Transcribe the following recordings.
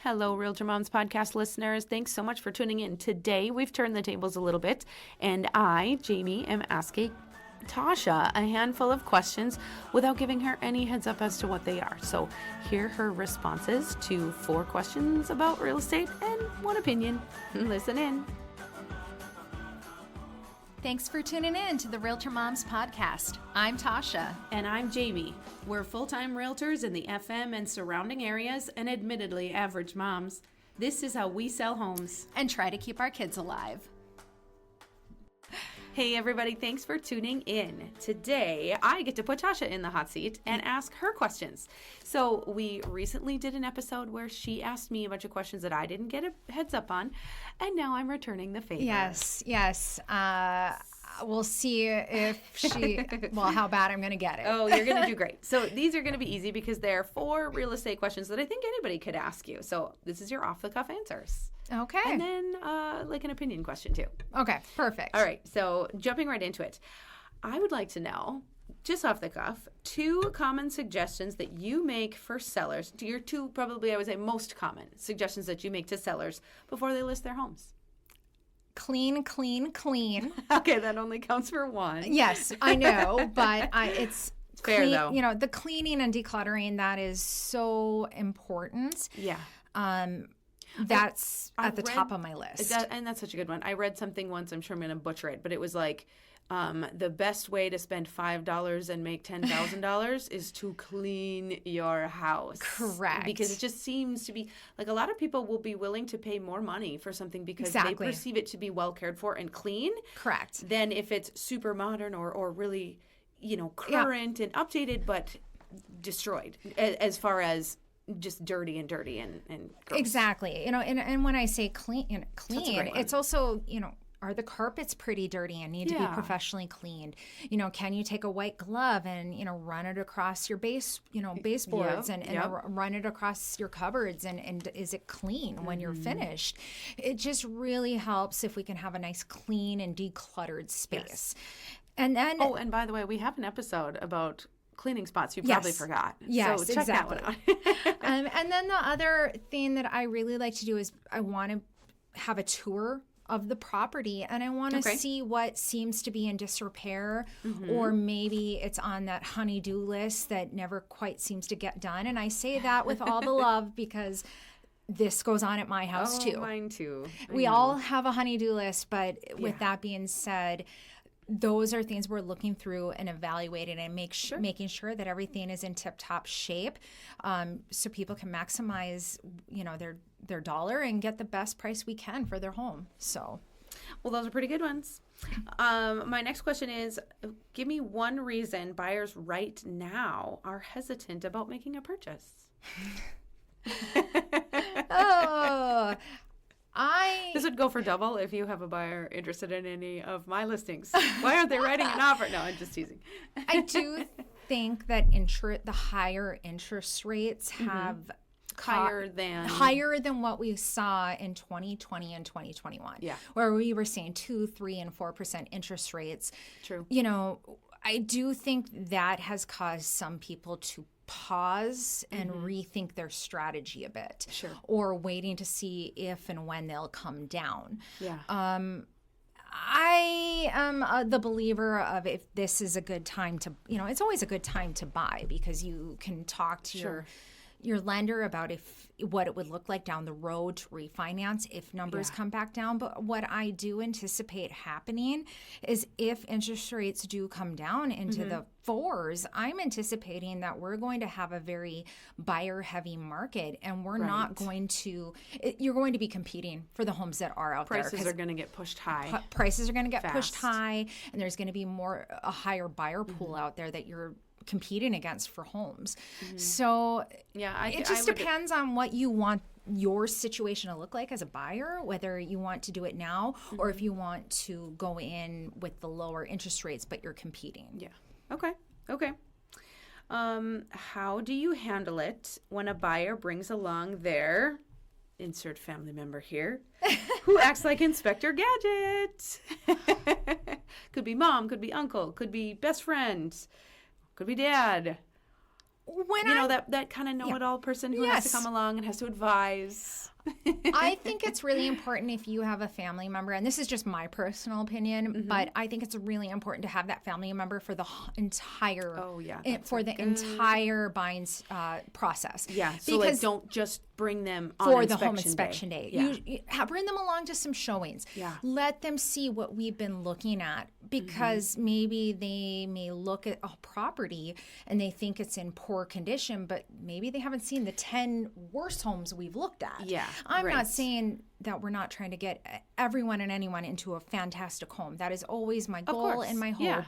Hello, Realtor Moms podcast listeners. Thanks so much for tuning in. Today, we've turned the tables a little bit, and I, Jamie, am asking Tasha a handful of questions without giving her any heads up as to what they are. So hear her responses to 4 questions about real estate and 1 opinion. Listen in. Thanks for tuning in to the Realtor Moms podcast. I'm Tasha. And I'm Jamie. We're full-time realtors in the FM and surrounding areas, and admittedly average moms. This is how we sell homes. And try to keep our kids alive. Hey everybody, thanks for tuning in. Today, I get to put Tasha in the hot seat and ask her questions. So we recently did an episode where she asked me a bunch of questions that I didn't get a heads up on, and now I'm returning the favor. Yes. We'll see if how bad I'm going to get it. Oh, you're going to do great. So these are going to be easy because they're 4 real estate questions that I think anybody could ask you. So this is your off-the-cuff answers. Okay. And then like an opinion question too. Okay, perfect. All right, so jumping right into it. I would like to know, just off the cuff, 2 common suggestions that you make for sellers. Your 2, probably I would say most common suggestions that you make to sellers before they list their homes. Clean, clean, clean. Okay, that only counts for 1. Yes, I know, but it's fair clean, though. You know, the cleaning and decluttering, that is so important. Yeah. That's at the top of my list. And that's such a good one. I read something once, I'm sure I'm going to butcher it, but it was like, the best way to spend $5 and make $10,000 is to clean your house. Correct. Because it just seems to be like a lot of people will be willing to pay more money for something because Exactly. they perceive it to be well cared for and clean. Correct. Than if it's super modern or really, current and updated, but destroyed as far as just dirty and gross. Exactly. And when I say clean, it's also, are the carpets pretty dirty and need to be professionally cleaned? Can you take a white glove and, run it across your baseboards and run it across your cupboards and is it clean when you're finished? It just really helps if we can have a nice clean and decluttered space. Yes. And then and by the way, we have an episode about cleaning spots you probably forgot. Yes, so check exactly. that one out. And then the other thing that I really like to do is I want to have a tour of the property and I want to see what seems to be in disrepair or maybe it's on that honey-do list that never quite seems to get done. And I say that with all the love because this goes on at my house too. Mine too. We all have a honey-do list, but with that being said, those are things we're looking through and evaluating and making sure that everything is in tip-top shape so people can maximize, their dollar and get the best price we can for their home. So, well, those are pretty good ones. My next question is, give me 1 reason buyers right now are hesitant about making a purchase. This would go for double if you have a buyer interested in any of my listings. Why aren't they writing an offer? No, I'm just teasing. I do think that the higher interest rates have higher than what we saw in 2020 and 2021. Yeah. Where we were seeing 2%, 3%, and 4% interest rates. True. I do think that has caused some people to pause and rethink their strategy a bit. Sure. Or waiting to see if and when they'll come down. Yeah. I am the believer of if this is a good time to, it's always a good time to buy because you can talk to your lender about what it would look like down the road to refinance if numbers come back down. But what I do anticipate happening is if interest rates do come down into the 4s, I'm anticipating that we're going to have a very buyer-heavy market, and we're not going to. You're going to be competing for the homes that are out there. Prices are going to get pushed high. Prices are going to get pushed high, and there's going to be a higher buyer pool out there that you're competing against for homes. So it just depends on what you want your situation to look like as a buyer, whether you want to do it now or if you want to go in with the lower interest rates, but you're competing. Yeah. Okay. How do you handle it when a buyer brings along their insert family member here who acts like Inspector Gadget? Could be mom, could be uncle, could be best friend, could be dad. that kind of know-it-all person who has to come along and has to advise. I think it's really important if you have a family member, and this is just my personal opinion, but I think it's really important to have that family member for the entire entire buying process. Yeah, so because don't just bring them on for the home inspection day. Yeah. You bring them along to some showings. Yeah. Let them see what we've been looking at, because maybe they may look at a property and they think it's in poor condition, but maybe they haven't seen the 10 worst homes we've looked at. Yeah. I'm not saying that we're not trying to get everyone and anyone into a fantastic home. That is always my goal and my hope. Yeah.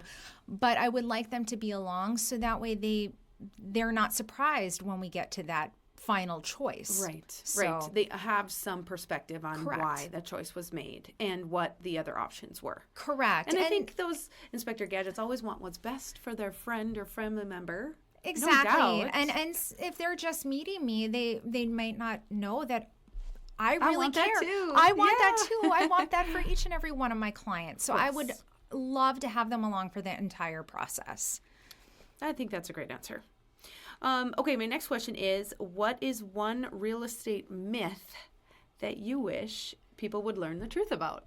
But I would like them to be along so that way they're not surprised when we get to that final choice. Right. They have some perspective on why the choice was made and what the other options were. Correct. And I think those Inspector Gadgets always want what's best for their friend or family member. Exactly. No doubt. And if they're just meeting me, they might not know that I really want care. That too. I want that too. I want that for each and every one of my clients. So I would love to have them along for the entire process. I think that's a great answer. Okay, my next question is, what is one real estate myth that you wish people would learn the truth about?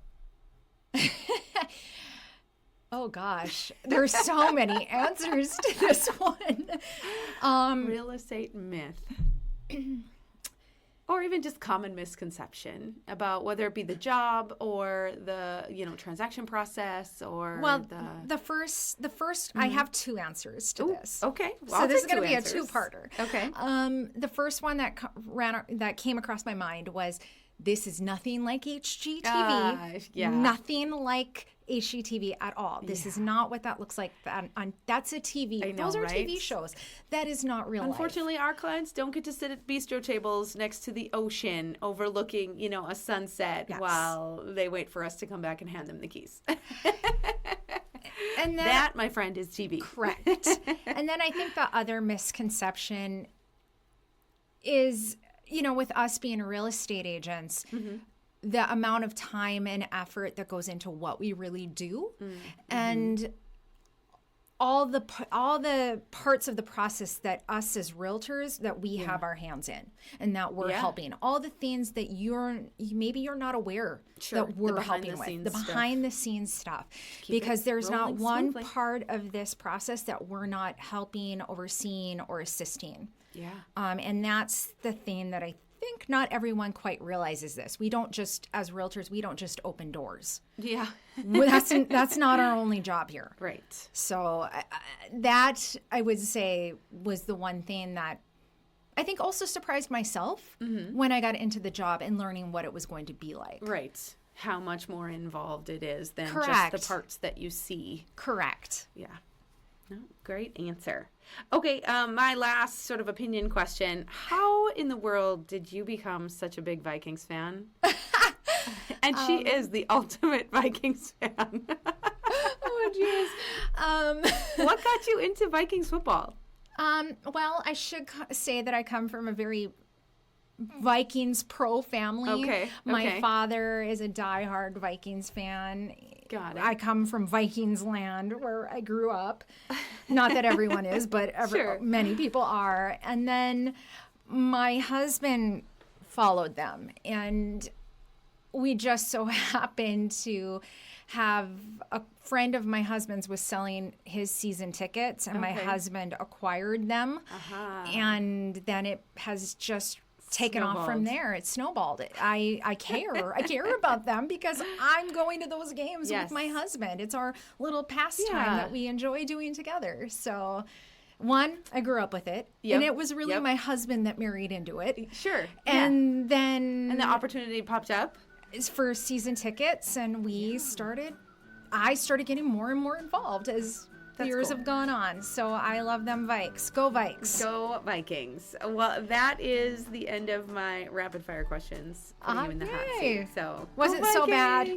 Oh gosh, there's so many answers to this one. Real estate myth. Or even just common misconception about whether it be the job or the, transaction process or the first I have two answers to this. Okay. Well, so this is going to be a two-parter. Okay. The first one that came across my mind was, this is nothing like HGTV. Nothing like HGTV at all. This is not what that looks like. That's a TV. I know, those are right? TV shows. That is not real life. Unfortunately, our clients don't get to sit at bistro tables next to the ocean overlooking, a sunset while they wait for us to come back and hand them the keys. And that, my friend, is TV. Correct. And then I think the other misconception is, with us being real estate agents, the amount of time and effort that goes into what we really do, and all the parts of the process that us as realtors that we have our hands in and that we're helping, all the things that maybe you're not aware that we're helping with, the behind the scenes stuff, because there's not one part of this process that we're not helping, overseeing, or assisting. Yeah. And that's the thing that I think not everyone quite realizes this. We don't just, as realtors, we don't just open doors. Yeah. That's not our only job here. Right. So that, I would say, was the one thing that I think also surprised myself when I got into the job and learning what it was going to be like. Right. How much more involved it is than Correct. just the parts that you see. Correct. Yeah. No, great answer. Okay, my last sort of opinion question. How in the world did you become such a big Vikings fan? And she is the ultimate Vikings fan. Oh, jeez. What got you into Vikings football? Well, I should say that I come from a very Vikings pro family. Okay. My father is a diehard Vikings fan. Got it. I come from Vikings land where I grew up. Not that everyone is, but many people are. And then my husband followed them. And we just so happened to have a friend of my husband's was selling his season tickets, and my husband acquired them. And then it has just taken off from there. It snowballed. I care about them because I'm going to those games with my husband. It's our little pastime that we enjoy doing together. So one, I grew up with it, and it was really my husband that married into it. Sure. And then the opportunity popped up for season tickets, and I started getting more and more involved as years have gone on. So I love them Vikes. Go Vikes. Go Vikings. Well, that is the end of my rapid fire questions. Putting you in the hot seat. So wasn't so bad.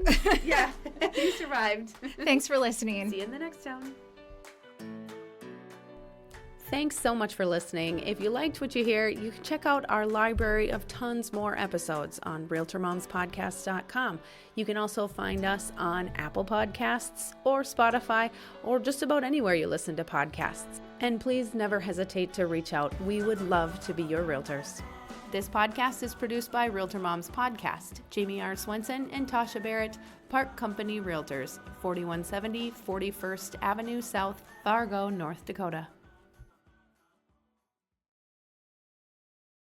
Yeah, you survived. Thanks for listening. See you in the next town. Thanks so much for listening. If you liked what you hear, you can check out our library of tons more episodes on realtormomspodcast.com. You can also find us on Apple Podcasts or Spotify or just about anywhere you listen to podcasts. And please never hesitate to reach out. We would love to be your realtors. This podcast is produced by Realtor Moms Podcast, Jamie R. Swenson and Tasha Barrett, Park Company Realtors, 4170 41st Avenue South, Fargo, North Dakota.